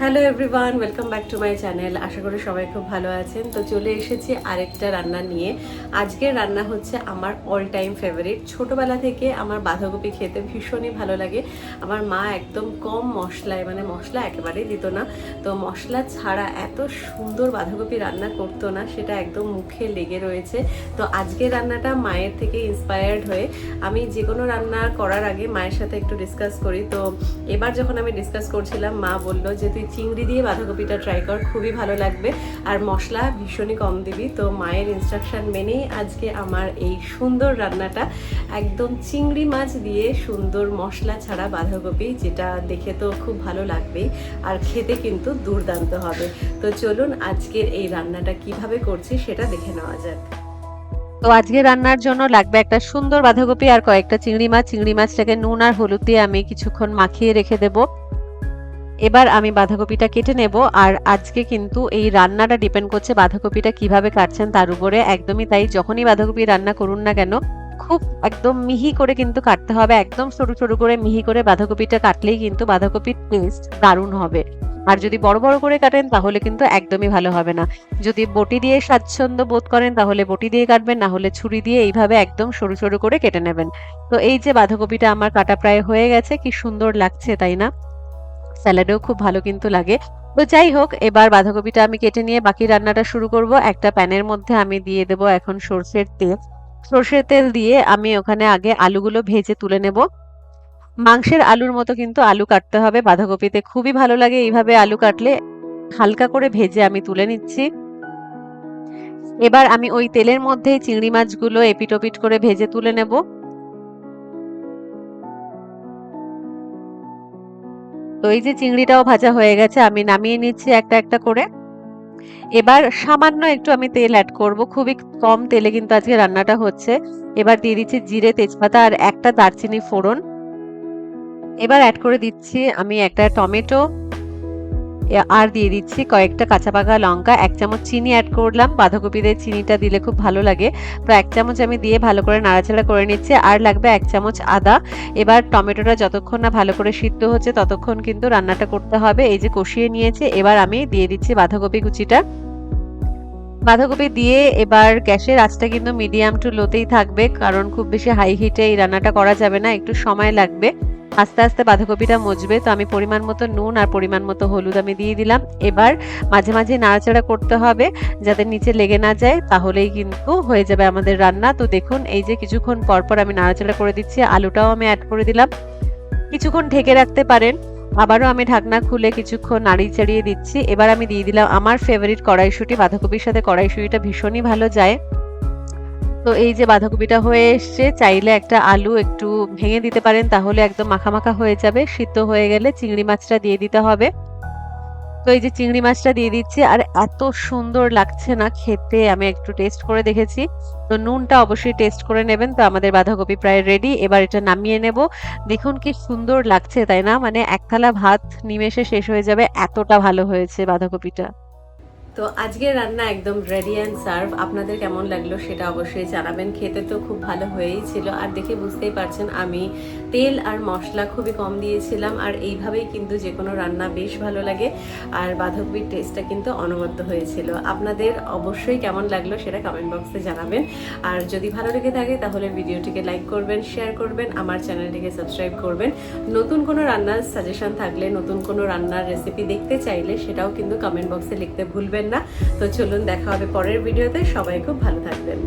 Hello everyone, welcome back to my channel. আশা করি সবাই খুব ভালো আছেন। তো চলে এসেছি আরেকটা রান্না নিয়ে। আজকের রান্না হচ্ছে আমার অল টাইম ফেভারিট। ছোটবেলা থেকে আমার বাঁধাকপি খেতে ভীষণই ভালো লাগে। আমার মা একদম কম মশলায়, মানে মশলা একেবারেই দিত না, তো মশলা ছাড়া এত সুন্দর বাঁধাকপি রান্না করতো না, সেটা একদম মুখে লেগে রয়েছে। তো আজকের রান্নাটা মায়ের থেকে ইন্সপায়ার্ড হয়ে আমি যে কোনো রান্না করার আগে মায়ের সাথে একটু ডিসকাস করি। তো এবার যখন আমি ডিসকাস করছিলাম, মা বললো যে তুই চিংড়ি দিয়ে বাঁধাকপিটা ট্রাই কর, খুবই ভালো লাগবে, আর মশলা ভীষণই কম দিবি। তো মায়ের ইনস্ট্রাকশন মেনেই আজকে আমার এই সুন্দর রান্নাটা, একদম চিংড়ি মাছ দিয়ে সুন্দর মশলা ছাড়া বাঁধাকপি, যেটা দেখে তো খুব ভালো লাগবেই আর খেতে কিন্তু দুর্দান্ত হবে। তো চলুন আজকের এই রান্নাটা কিভাবে করছি সেটা দেখে নেওয়া যাক। তো আজকে রান্নার জন্য লাগবে একটা সুন্দর বাঁধাকপি আর কয়েকটা চিংড়ি মাছ। চিংড়ি মাছটাকে নুন আর হলুদ দিয়ে আমি কিছুক্ষণ মাখিয়ে রেখে দেব। এবার আমি বাঁধাকপিটা কেটে নেব। আর আজকে কিন্তু এই রান্নাটা ডিপেন্ড করছে বাঁধাকপিটা কিভাবে কাটছেন তার উপরে। একদমই তাই, যখনই বাঁধাকপি রান্না করুন না কেন, খুব একদম মিহি করে কিন্তু কাটতে হবে। একদম সরু সরু করে মিহি করে বাঁধাকপিটা কাটলেই কিন্তু বাঁধাকপির টেস্ট দারুণ হবে। আর যদি বড় বড় করে কাটেন তাহলে কিন্তু একদমই ভালো হবে না। যদি বটি দিয়ে স্বাচ্ছন্দ্য বোধ করেন তাহলে বটি দিয়ে কাটবেন, না হলে ছুরি দিয়ে এইভাবে একদম সরু সরু করে কেটে নেবেন। তো এই যে বাঁধাকপিটা আমার কাটা প্রায় হয়ে গেছে, কি সুন্দর লাগছে তাই না? স্যালাডেও খুব ভালো কিন্তু লাগে। তো যাই হোক, এবার বাঁধাকপিটা আমি কেটে নিয়ে বাকি রান্নাটা শুরু করব। একটা প্যানের মধ্যে আমি দিয়ে দেব এখন সর্ষের তেল। সর্ষের তেল দিয়ে আমি ওখানে আগে আলুগুলো ভেজে তুলে নেব। মাংসের আলুর মতো কিন্তু আলু কাটতে হবে, বাঁধাকপিতে খুবই ভালো লাগে এইভাবে আলু কাটলে। হালকা করে ভেজে আমি তুলে নিচ্ছি। এবার আমি ওই তেলের মধ্যেই চিংড়ি মাছগুলো এপিট ওপিট করে ভেজে তুলে নেব। তো এই যে চিংড়িটাও ভাজা হয়ে গেছে, আমি নামিয়ে নিচ্ছি একটা একটা করে। এবার সামান্য একটু আমি তেল অ্যাড করব, খুবই কম তেলে কিন্তু আজকে রান্নাটা হচ্ছে। এবার দিয়ে দিচ্ছি জিরে, তেজপাতা আর একটা দারচিনি ফোড়ন। এবার অ্যাড করে দিচ্ছি আমি একটা টমেটো, আর দিয়ে দিচ্ছি কয়েকটা কাঁচা পাকা লঙ্কা। 1 চামচ চিনি অ্যাড করলাম, বাঁধাকপিতে চিনিটা দিলে খুব ভালো লাগে। তো 1 চামচ আমি দিয়ে ভালো করে নাড়াচাড়া করে নিচ্ছি। আর লাগবে 1 চামচ আদা। এবার টমেটোটা যতক্ষণ না ভালো করে সিদ্ধ হচ্ছে ততক্ষণ কিন্তু রান্নাটা করতে হবে। এই যে কষিয়ে নিয়েছি, এবার আমি দিয়ে দিচ্ছি বাঁধাকপি কুচিটা। বাঁধাকপি দিয়ে এবার গ্যাসের আঁচটা কিন্তু মিডিয়াম টু লোতেই থাকবে, কারণ খুব বেশি হাই হিটে এই রান্নাটা করা যাবে না, একটু সময় লাগবে। আস্তে আস্তে বাঁধাকপিটা মজবে। তো আমি পরিমাণ মতো নুন আর পরিমাণ মতো হলুদ আমি দিয়ে দিলাম। এবার মাঝে মাঝে নাড়াচাড়া করতে হবে যাতে নিচে লেগে না যায়, তাহলেই কিন্তু হয়ে যাবে আমাদের রান্না। তো দেখুন, এই যে কিছুক্ষণ পর পর আমি নাড়াচাড়া করে দিচ্ছি। আলুটাও আমি অ্যাড করে দিলাম। কিছুক্ষণ ঢেকে রাখতে পারেন। আবারও আমি ঢাকনা খুলে কিছুক্ষণ নাড়িয়ে চাড়িয়ে দিচ্ছি। এবার আমি দিয়ে দিলাম আমার ফেভারিট কড়াইশুঁটি। বাঁধাকপির সাথে কড়াইশুঁটিটা ভীষণই ভালো যায়। তো এই যে বাঁধাকপিটা হয়ে এসছে, চাইলে একটা আলু একটু ভেঙে দিতে পারেন, তাহলে একদম মাখা মাখা হয়ে যাবে। সিদ্ধ হয়ে গেলে চিংড়ি মাছটা দিয়ে দিতে হবে। তো এই যে চিংড়ি মাছটা দিয়ে দিচ্ছি, আর এত সুন্দর লাগছে না খেতে, আমি একটু টেস্ট করে দেখেছি। তো নুনটা অবশ্যই টেস্ট করে নেবেন। তো আমাদের বাঁধাকপি প্রায় রেডি, এবার এটা নামিয়ে নেব। দেখুন কি সুন্দর লাগছে তাই না? মানে এক থালা ভাত নিমেষে শেষ হয়ে যাবে, এতটা ভালো হয়েছে বাঁধাকপিটা। তো আজকের রান্না একদম রেডি অ্যান্ড সার্ভ। আপনাদের কেমন লাগলো সেটা অবশ্যই জানাবেন। খেতে তো খুব ভালো হয়েই ছিল, আর দেখে বুঝতেই পারছেন আমি তেল আর মশলা খুবই কম দিয়েছিলাম। আর এইভাবেই কিন্তু যে কোনো রান্না বেশ ভালো লাগে, আর বাঁধাকপির টেস্টটা কিন্তু অনবদ্য হয়েছিল। আপনাদের অবশ্যই কেমন লাগলো সেটা কমেন্ট বক্সে জানাবেন। আর যদি ভালো লেগে থাকে তাহলে ভিডিওটিকে লাইক করবেন, শেয়ার করবেন, আমার চ্যানেলটিকে সাবস্ক্রাইব করবেন। নতুন কোনো রান্নার সাজেশন থাকলে, নতুন কোনো রান্নার রেসিপি দেখতে চাইলে সেটাও কিন্তু কমেন্ট বক্সে লিখতে ভুলবেন না। তো চলুন দেখা হবে পরের ভিডিওতে। সবাই খুব ভালো থাকবেন।